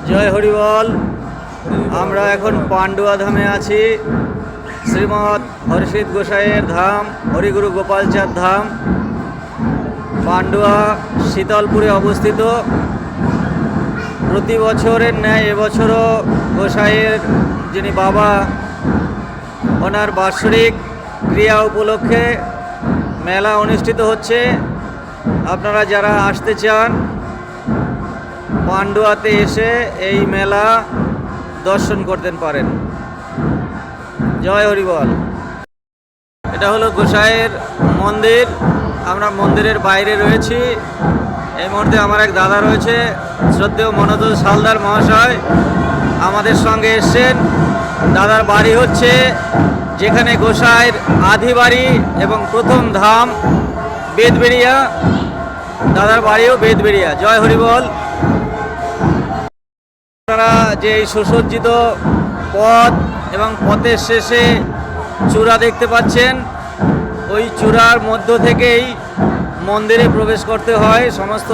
জয় হরিবল। আমরা এখন পান্ডুয়া ধামে আছি। শ্রীমৎ হর্ষিত গোসাইয়ের ধাম, হরিগুরু গোপালচাঁদ ধাম, পান্ডুয়া শীতলপুরে অবস্থিত। প্রতি বছরের ন্যায় এবছরও গোসাইয়ের যিনি বাবা, ওনার বাৎসরিক ক্রিয়া উপলক্ষে মেলা অনুষ্ঠিত হচ্ছে। আপনারা যারা আসতে চান পান্ডুয়াতে এসে এই মেলা দর্শন করতে পারেন। জয় হরিবল। এটা হলো গোসাইয়ের মন্দির। আমরা মন্দিরের বাইরে রয়েছি। এই মুহূর্তে আমার এক দাদা রয়েছে, শ্রদ্ধেয় মনোজ সালদার মহাশয় আমাদের সঙ্গে এসছেন। দাদার বাড়ি হচ্ছে যেখানে গোসাইয়ের আদি বাড়ি এবং প্রথম ধাম বেদবেড়িয়া। দাদার বাড়িও বেদবেড়িয়া। জয় হরিবল। আপনারা যে এই সুসজ্জিত পথ এবং পথের শেষে চূড়া দেখতে পাচ্ছেন, ওই চূড়ার মধ্য থেকেই মন্দিরে প্রবেশ করতে হয়। সমস্ত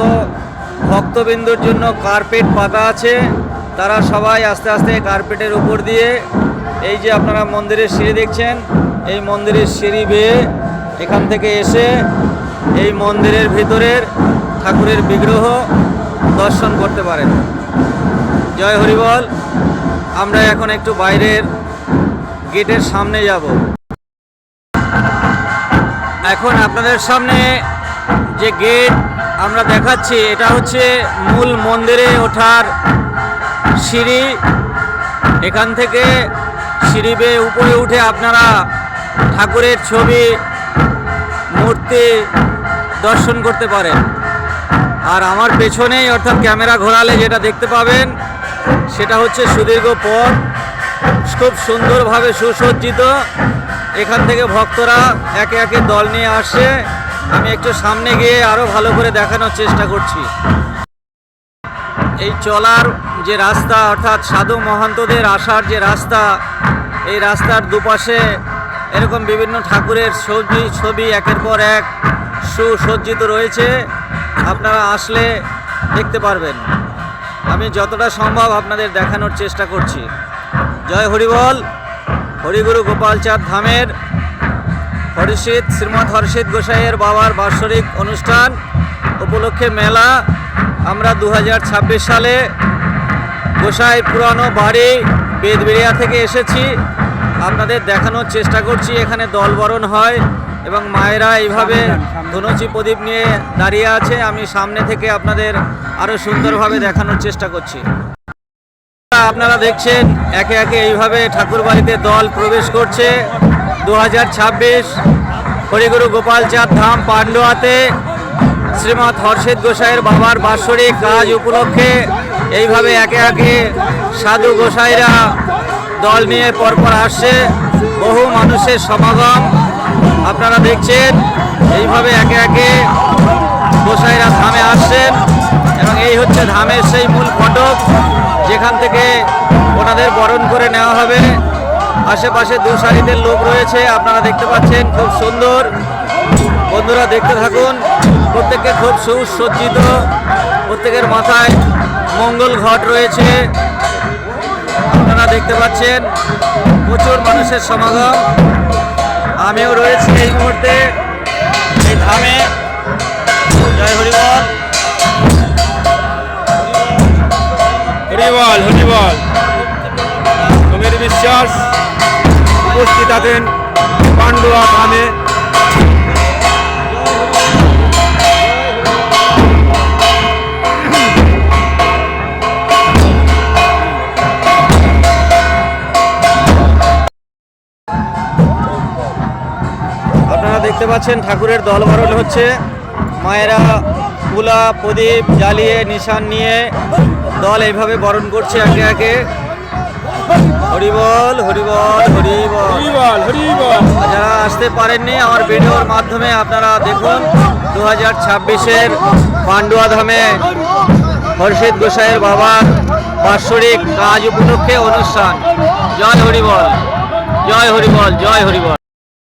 ভক্তবৃন্দুর জন্য কার্পেট পাতা আছে। তারা সবাই আস্তে আস্তে কার্পেটের উপর দিয়ে এই যে আপনারা মন্দিরের সিঁড়ি দেখছেন, এই মন্দিরের সিঁড়ি বেয়ে এখান থেকে এসে এই মন্দিরের ভিতরের ঠাকুরের বিগ্রহ দর্শন করতে পারেন। জয় হরিবল। আমরা এখন একটু বাইরের গেটের সামনে যাব। এখন আপনাদের সামনে যে গেট আমরা দেখাচ্ছি, এটা হচ্ছে মূল মন্দিরে ওঠার সিঁড়ি। এখান থেকে সিঁড়ি বেয়ে উপরে উঠে আপনারা ঠাকুরের ছবি, মূর্তি দর্শন করতে পারেন। আর আমার পেছনেই, অর্থাৎ ক্যামেরা ঘোরালে যেটা দেখতে পাবেন, সেটা হচ্ছে সুদীর্ঘ পথ, খুব সুন্দরভাবে সুসজ্জিত। এখান থেকে ভক্তরা একে একে দল নিয়ে আসে। আমি একটু সামনে গিয়ে আরও ভালো করে দেখানোর চেষ্টা করছি। এই চলার যে রাস্তা, অর্থাৎ সাধু মহন্তদের আসার যে রাস্তা, এই রাস্তার দুপাশে এরকম বিভিন্ন ঠাকুরের ছবি একের পর এক সুসজ্জিত রয়েছে। আপনারা আসলে দেখতে পারবেন। আমি যতটা সম্ভব আপনাদের দেখানোর চেষ্টা করছি। জয় হরিবল। হরিগুরু গোপালচাঁদ ধামের শ্রীমৎ হর্ষিত গোসাইয়ের বাবার বাৎসরিক অনুষ্ঠান উপলক্ষে মেলা। আমরা 2026 সালে গোসাইয়ের পুরানো বাড়ি বেদবেড়িয়া থেকে এসেছি। আপনাদের দেখানোর চেষ্টা করছি। এখানে দলবরণ হয় এবং মায়েরা এইভাবে ধনুচি প্রদীপ নিয়ে দাঁড়িয়ে আছে। আমি সামনে থেকে আপনাদের আরও সুন্দরভাবে দেখানোর চেষ্টা করছি। আপনারা দেখছেন একে একে এইভাবে ঠাকুর বাড়িতে দল প্রবেশ করছে। 2026 হরিগুরু গোপালচাঁদ ধাম পান্ডুয়াতে শ্রীমৎ হর্ষিত গোসাইয়ের বাবার বাৎসরিক কাজ উপলক্ষে এইভাবে একে একে সাধু গোসাইরা দল নিয়ে পরপর আসছে। বহু মানুষের সমাগম আপনারা দেখছেন। এইভাবে একে একে গোসাইরা ধামে আসছেন এবং এই হচ্ছে ধামের সেই মূল ফটক, যেখান থেকে ওনাদের বরণ করে নেওয়া হবে। আশেপাশে দু সারিতে লোক রয়েছে, আপনারা দেখতে পাচ্ছেন। খুব সুন্দর। বন্ধুরা দেখতে থাকুন। প্রত্যেকে খুব সুসজ্জিত, প্রত্যেকের মাথায় মঙ্গল ঘট রয়েছে। আপনারা দেখতে পাচ্ছেন প্রচুর মানুষের সমাগম। আমিও রয়েছি এই মুহূর্তে এই ধামে। জয় হরিবল। হরিবল হরিবল। তোমার বিশ্বাস উপস্থিত আছেন পান্ডুয়া ধামে। আপনারা দেখতে পাচ্ছেন ঠাকুরের দলবরণ হচ্ছে। মায়েরা তুলা প্রদীপ জ্বালিয়ে নিশান নিয়ে দল এইভাবে বরণ করছে একে একে। হরিবল হরিবল হরিবল হরিবল। যারা আসতে পারেননি, আমার ভিডিওর মাধ্যমে আপনারা দেখুন 2026-এর পান্ডুয়া ধামে হর্ষিত গোসাইয়ের বাবার বাৎসরিক কাজ উপলক্ষে অনুষ্ঠান। জয় হরিবল। জয় হরিবল। জয় হরিবল।